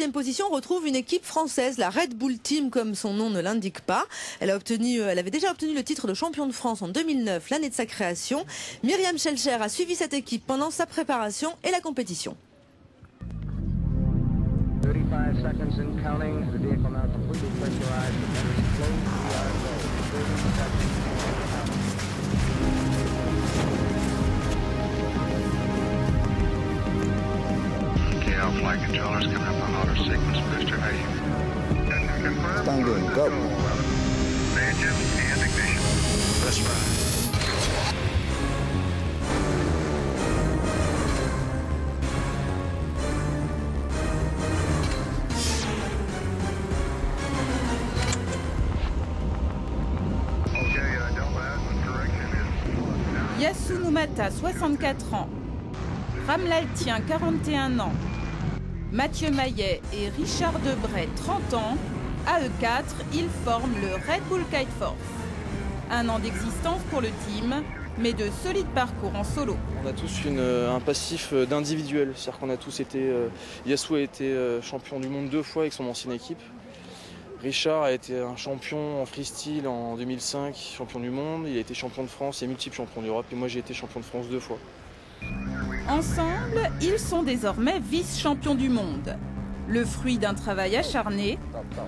deuxième position, on retrouve une équipe française, la Red Bull Team, comme son nom ne l'indique pas. Elle avait déjà obtenu le titre de champion de France en 2009, l'année de sa création. Myriam Schelcher a suivi cette équipe pendant sa préparation et la compétition. 35 seconds and counting. The vehicle now completely pressurized. The battery closed. We are go. 30 seconds and counting. KL flight controllers coming up on auto sequence booster. How you? Confirm. Standing, go. Engine and ignition. That's right. Yassou Noumata, 64 ans. Ramlal Tien, 41 ans. Mathieu Maillet et Richard Debray, 30 ans. À eux quatre, ils forment le Red Bull Kite Force. 1 an d'existence pour le team, mais de solides parcours en solo. On a tous un passif d'individuel, c'est-à-dire qu'on a tous été... Yassou a été champion du monde 2 fois avec son ancienne équipe. Richard a été un champion en freestyle en 2005, champion du monde. Il a été champion de France et multiple champion d'Europe. Et moi, j'ai été champion de France 2 fois. Ensemble, ils sont désormais vice-champions du monde. Le fruit d'un travail acharné.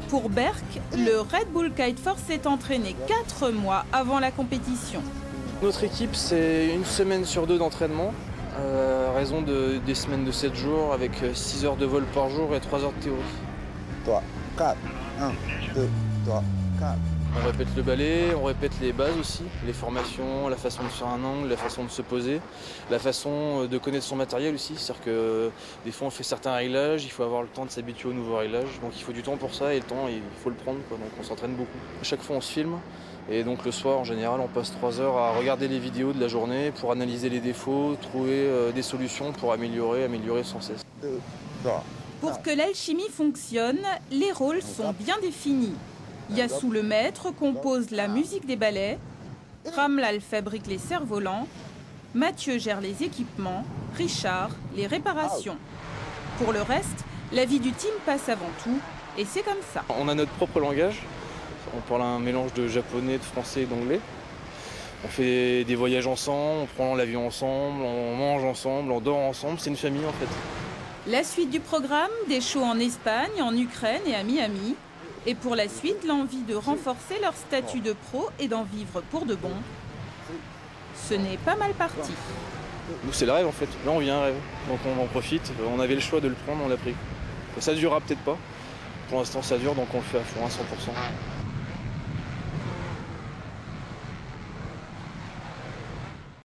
Pour Berck, le Red Bull Kite Force s'est entraîné 4 mois avant la compétition. Notre équipe, c'est 1 semaine sur 2 d'entraînement, à raison des semaines de 7 jours, avec 6 heures de vol par jour et 3 heures de théorie. 3, 4, 1, 2, 3, 4. On répète le ballet, on répète les bases aussi, les formations, la façon de faire un angle, la façon de se poser, la façon de connaître son matériel aussi. C'est-à-dire que des fois on fait certains réglages, il faut avoir le temps de s'habituer aux nouveaux réglages. Donc il faut du temps pour ça et le temps il faut le prendre, quoi. Donc on s'entraîne beaucoup. À chaque fois on se filme et donc le soir en général on passe 3 heures à regarder les vidéos de la journée pour analyser les défauts, trouver des solutions pour améliorer sans cesse. 2, 3. Pour que l'alchimie fonctionne, les rôles sont bien définis. Yassou le maître compose la musique des ballets, Ramlal fabrique les cerfs-volants, Mathieu gère les équipements, Richard les réparations. Pour le reste, la vie du team passe avant tout, et c'est comme ça. On a notre propre langage, on parle un mélange de japonais, de français et d'anglais. On fait des voyages ensemble, on prend l'avion ensemble, on mange ensemble, on dort ensemble, c'est une famille en fait. La suite du programme, des shows en Espagne, en Ukraine et à Miami. Et pour la suite, l'envie de renforcer leur statut de pro et d'en vivre pour de bon. Ce n'est pas mal parti. Nous, c'est le rêve en fait. Là, on vit un rêve. Donc on en profite. On avait le choix de le prendre, on l'a pris. Ça durera peut-être pas. Pour l'instant, ça dure, donc on le fait à fond, à 100%.